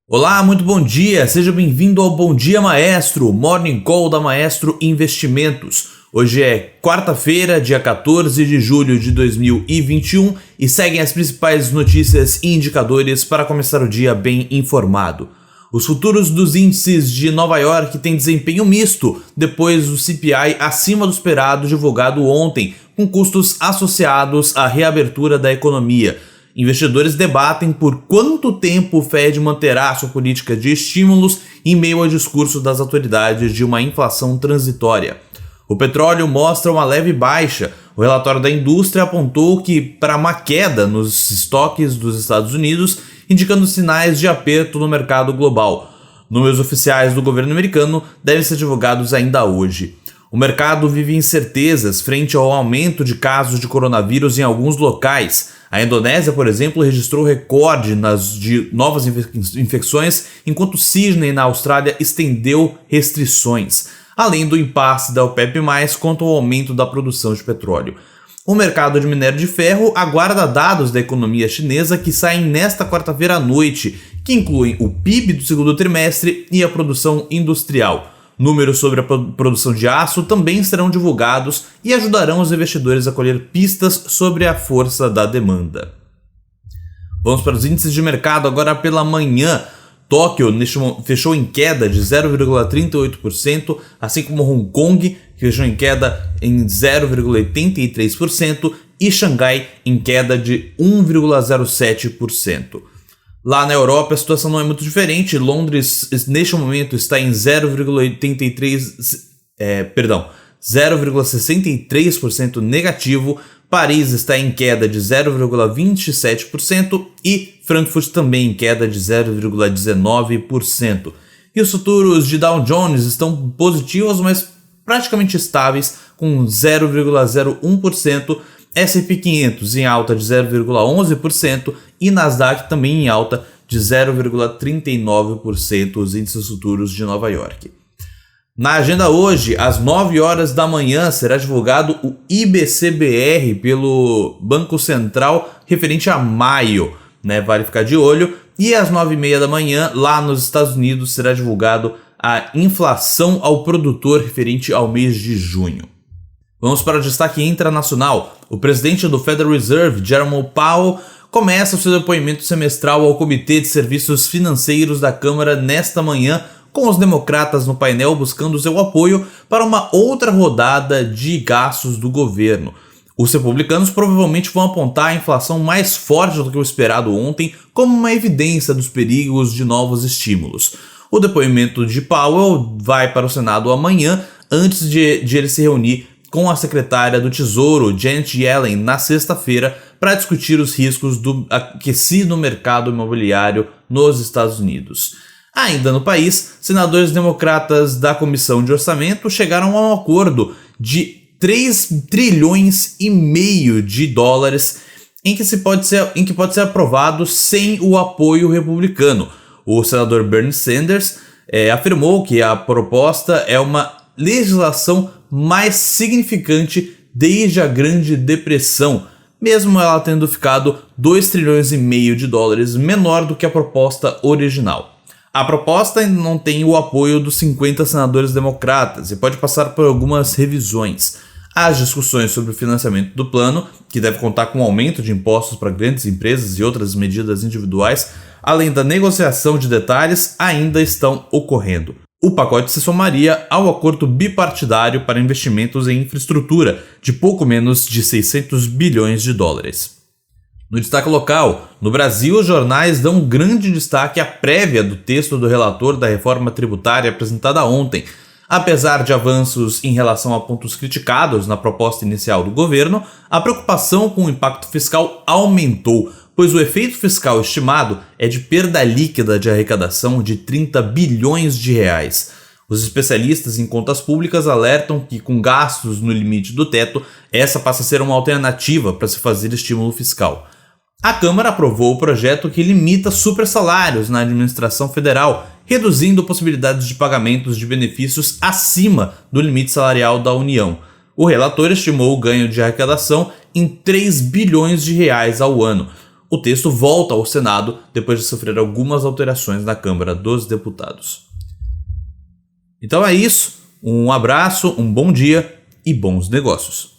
Olá, muito bom dia, seja bem-vindo ao Bom Dia Maestro, Morning Call da Maestro Investimentos. Hoje é quarta-feira, dia 14 de julho de 2021 e seguem as principais notícias e indicadores para começar o dia bem informado. Os futuros dos índices de Nova York têm desempenho misto depois do CPI acima do esperado divulgado ontem, com custos associados à reabertura da economia. Investidores debatem por quanto tempo o Fed manterá sua política de estímulos em meio ao discurso das autoridades de uma inflação transitória. O petróleo mostra uma leve baixa. O relatório da indústria apontou que para uma queda nos estoques dos Estados Unidos, indicando sinais de aperto no mercado global. Números oficiais do governo americano devem ser divulgados ainda hoje. O mercado vive incertezas frente ao aumento de casos de coronavírus em alguns locais. A Indonésia, por exemplo, registrou recorde de novas infecções, enquanto Sydney, na Austrália, estendeu restrições, além do impasse da OPEP+, quanto ao aumento da produção de petróleo. O mercado de minério de ferro aguarda dados da economia chinesa que saem nesta quarta-feira à noite, que incluem o PIB do segundo trimestre e a produção industrial. Números sobre a produção de aço também serão divulgados e ajudarão os investidores a colher pistas sobre a força da demanda. Vamos para os índices de mercado agora pela manhã. Tóquio fechou em queda de 0,38%, assim como Hong Kong, que fechou em queda em 0,83%, e Xangai em queda de 1,07%. Lá na Europa a situação não é muito diferente. Londres neste momento está em 0,63% negativo, Paris está em queda de 0,27% e Frankfurt também em queda de 0,19%. E os futuros de Dow Jones estão positivos, mas praticamente estáveis, com 0,01%, S&P 500 em alta de 0,11% e Nasdaq também em alta de 0,39%, os índices futuros de Nova York. Na agenda hoje, às 9 horas da manhã, será divulgado o IBCBR pelo Banco Central referente a maio, vale ficar de olho. E às 9h30 da manhã, lá nos Estados Unidos, será divulgado a inflação ao produtor referente ao mês de junho. Vamos para o destaque internacional. O presidente do Federal Reserve, Jerome Powell, começa o seu depoimento semestral ao Comitê de Serviços Financeiros da Câmara nesta manhã, com os democratas no painel buscando seu apoio para uma outra rodada de gastos do governo. Os republicanos provavelmente vão apontar a inflação mais forte do que o esperado ontem como uma evidência dos perigos de novos estímulos. O depoimento de Powell vai para o Senado amanhã, antes de ele se reunir com a secretária do Tesouro, Janet Yellen, na sexta-feira, para discutir os riscos do aquecido mercado imobiliário nos Estados Unidos. Ainda no país, senadores democratas da Comissão de Orçamento chegaram a um acordo de 3 trilhões e meio de dólares em que pode ser aprovado sem o apoio republicano. O senador Bernie Sanders afirmou que a proposta é uma legislação mais significante desde a Grande Depressão, mesmo ela tendo ficado 2 trilhões e meio de dólares menor do que a proposta original. A proposta ainda não tem o apoio dos 50 senadores democratas e pode passar por algumas revisões. As discussões sobre o financiamento do plano, que deve contar com um aumento de impostos para grandes empresas e outras medidas individuais, além da negociação de detalhes, ainda estão ocorrendo. O pacote se somaria ao acordo bipartidário para investimentos em infraestrutura, de pouco menos de 600 bilhões de dólares. No destaque local, no Brasil, os jornais dão um grande destaque à prévia do texto do relator da reforma tributária apresentada ontem. Apesar de avanços em relação a pontos criticados na proposta inicial do governo, a preocupação com o impacto fiscal aumentou, pois o efeito fiscal estimado é de perda líquida de arrecadação de 30 bilhões de reais. Os especialistas em contas públicas alertam que, com gastos no limite do teto, essa passa a ser uma alternativa para se fazer estímulo fiscal. A Câmara aprovou o projeto que limita supersalários na administração federal, reduzindo possibilidades de pagamentos de benefícios acima do limite salarial da União. O relator estimou o ganho de arrecadação em 3 bilhões de reais ao ano. o texto volta ao Senado depois de sofrer algumas alterações na Câmara dos Deputados. Então é isso, um abraço, um bom dia e bons negócios.